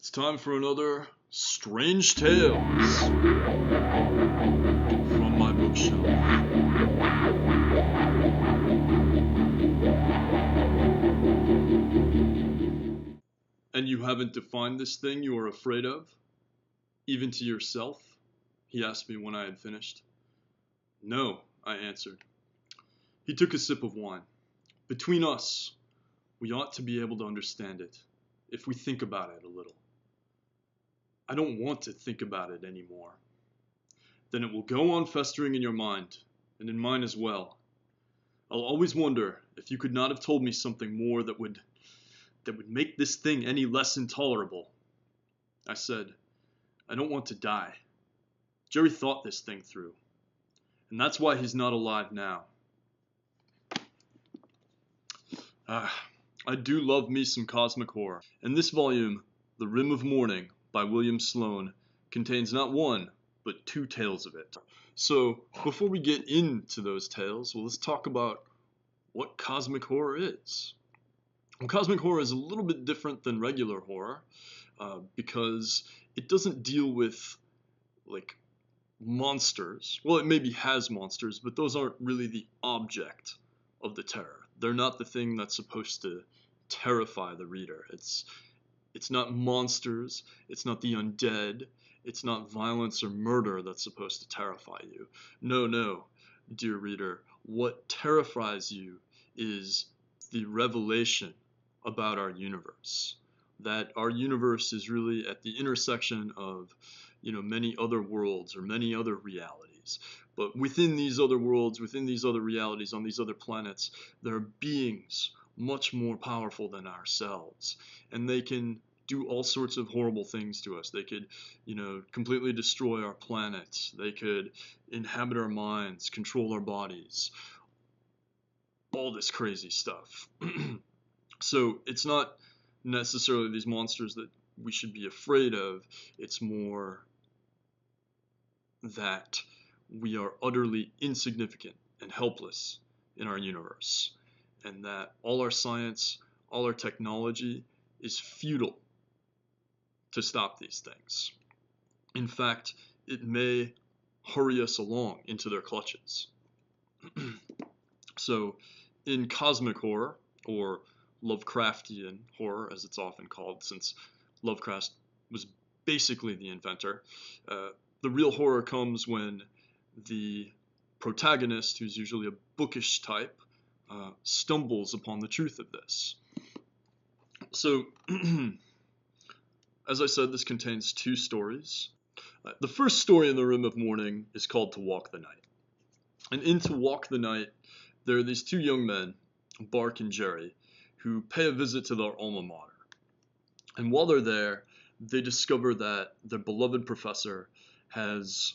It's time for another Strange Tales from my bookshelf. And you haven't defined this thing you are afraid of, even to yourself? He asked me when I had finished. No, I answered. He took a sip of wine. Between us, we ought to be able to understand it, if we think about it a little. I don't want to think about it anymore. Then it will go on festering in your mind, and in mine as well. I'll always wonder if you could not have told me something more that would make this thing any less intolerable. I said, I don't want to die. Jerry thought this thing through, and that's why he's not alive now. I do love me some cosmic horror, and this volume, The Rim of Morning, by William Sloane, contains not one, but two tales of it. So, before we get into those tales, let's talk about what cosmic horror is. Well, cosmic horror is a little bit different than regular horror, because it doesn't deal with, like, monsters. Well, it maybe has monsters, but those aren't really the object of the terror. They're not the thing that's supposed to terrify the reader. It's not monsters, it's not the undead, it's not violence or murder that's supposed to terrify you. No, dear reader, what terrifies you is the revelation about our universe. That our universe is really at the intersection of, many other worlds or many other realities. But within these other worlds, within these other realities, on these other planets, there are beings much more powerful than ourselves, and they can do all sorts of horrible things to us. They could, completely destroy our planet. They could inhabit our minds, control our bodies, all this crazy stuff. So it's not necessarily these monsters that we should be afraid of. It's more that we are utterly insignificant and helpless in our universe, and that all our science, all our technology is futile to stop these things. In fact, it may hurry us along into their clutches. So, in cosmic horror, or Lovecraftian horror as it's often called, since Lovecraft was basically the inventor, the real horror comes when the protagonist, who's usually a bookish type, stumbles upon the truth of this. So, as I said, this contains two stories. The first story in The Rim of Morning is called To Walk the Night. And in To Walk the Night, there are these two young men, Bark and Jerry, who pay a visit to their alma mater. And while they're there, they discover that their beloved professor has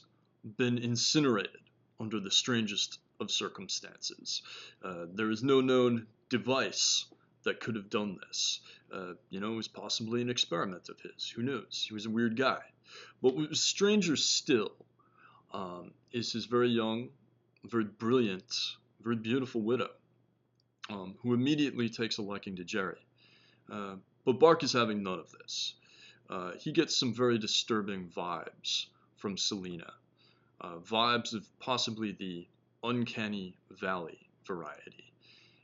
been incinerated under the strangest of circumstances. There is no known device that could have done this. It was possibly an experiment of his. Who knows? He was a weird guy. But what was stranger still is his very young, very brilliant, very beautiful widow, who immediately takes a liking to Jerry. But Bark is having none of this. He gets some very disturbing vibes from Selena. Vibes of possibly the uncanny valley variety.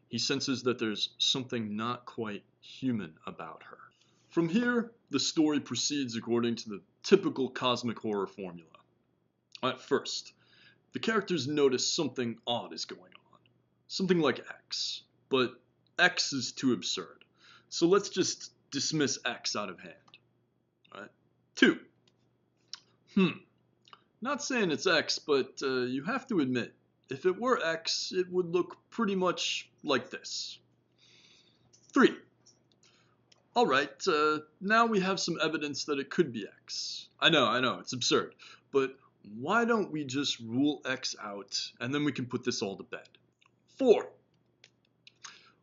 He senses that there's something not quite human about her. From here, the story proceeds according to the typical cosmic horror formula. At first, the characters notice something odd is going on. Something like X. But X is too absurd. So let's just dismiss X out of hand. Alright? 2. Not saying it's X, but you have to admit, if it were X, it would look pretty much like this. 3. Alright, now we have some evidence that it could be X. I know, it's absurd. But why don't we just rule X out, and then we can put this all to bed. 4.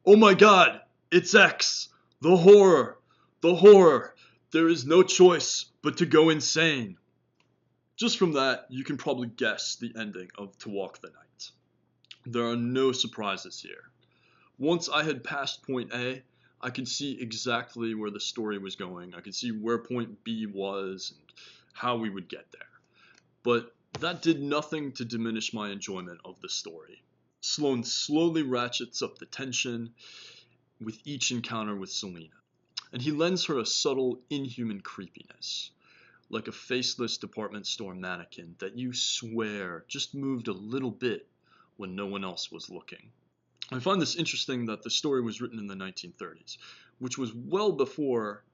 Oh my god, it's X! The horror! There is no choice but to go insane. Just from that, you can probably guess the ending of To Walk the Night. There are no surprises here. Once I had passed point A, I could see exactly where the story was going. I could see where point B was and how we would get there. But that did nothing to diminish my enjoyment of the story. Sloane slowly ratchets up the tension with each encounter with Selena, and he lends her a subtle, inhuman creepiness, like a faceless department store mannequin that you swear just moved a little bit when no one else was looking. I find this interesting that the story was written in the 1930s, which was well before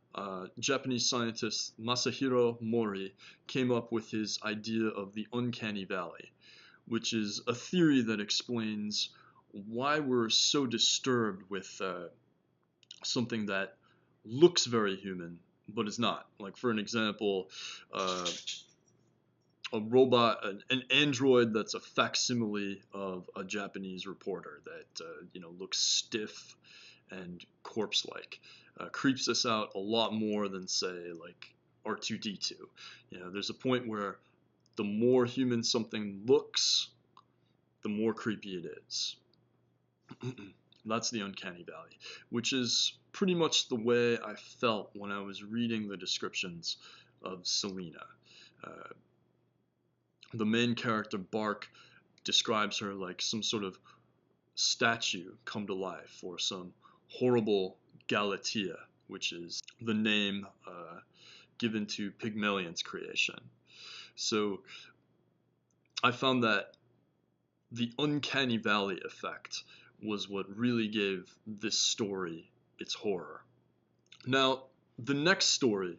Japanese scientist Masahiro Mori came up with his idea of the uncanny valley, which is a theory that explains why we're so disturbed with something that looks very human but is not. Like, for an example, a robot, an android that's a facsimile of a Japanese reporter that looks stiff and corpse-like, creeps us out a lot more than, say, like R2-D2. There's a point where the more human something looks, the more creepy it is. That's the uncanny valley, which is pretty much the way I felt when I was reading the descriptions of Selena. The main character, Bark, describes her like some sort of statue come to life, or some horrible Galatea, which is the name given to Pygmalion's creation. So I found that the uncanny valley effect was what really gave this story its horror. Now, the next story,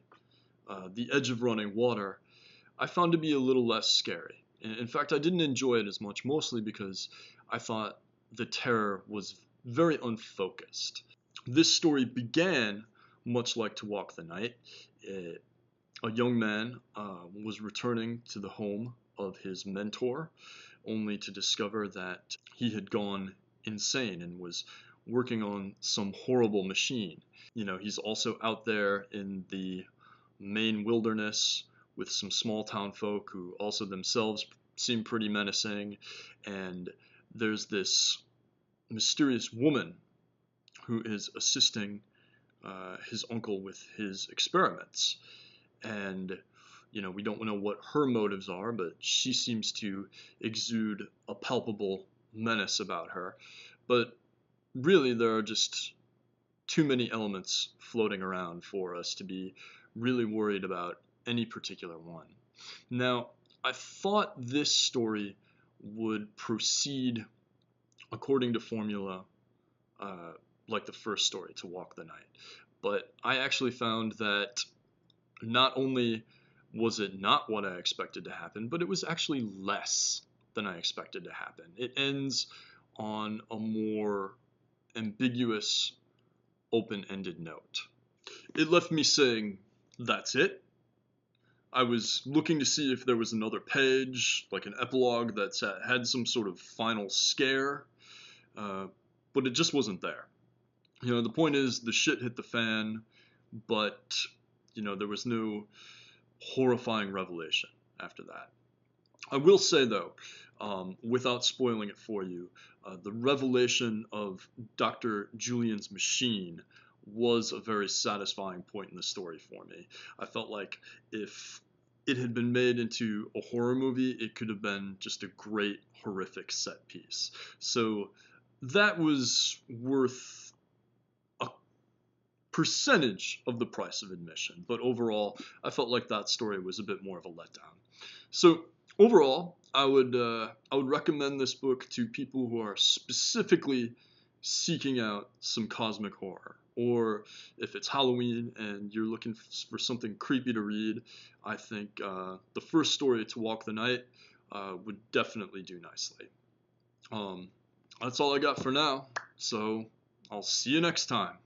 The Edge of Running Water, I found to be a little less scary. In fact, I didn't enjoy it as much, mostly because I thought the terror was very unfocused. This story began much like To Walk the Night. A young man was returning to the home of his mentor, only to discover that he had gone insane and was working on some horrible machine. He's also out there in the Maine wilderness with some small town folk who also themselves seem pretty menacing, and there's this mysterious woman who is assisting his uncle with his experiments. And we don't know what her motives are, but she seems to exude a palpable menace about her. But really, there are just too many elements floating around for us to be really worried about any particular one. Now, I thought this story would proceed according to formula, like the first story, To Walk the Night. But I actually found that not only was it not what I expected to happen, but it was actually less than I expected to happen. It ends on a more ambiguous, open-ended note. It left me saying, that's it? I was looking to see if there was another page, like an epilogue that had some sort of final scare, but it just wasn't there. The point is, the shit hit the fan, but, there was no horrifying revelation after that. I will say, though, without spoiling it for you, the revelation of Dr. Julian's machine was a very satisfying point in the story for me. I felt like if it had been made into a horror movie, it could have been just a great horrific set piece. So that was worth a percentage of the price of admission, but overall, I felt like that story was a bit more of a letdown. So overall, I would recommend this book to people who are specifically seeking out some cosmic horror, or if it's Halloween and you're looking for something creepy to read. I think the first story, To Walk the Night, would definitely do nicely. That's all I got for now, so I'll see you next time.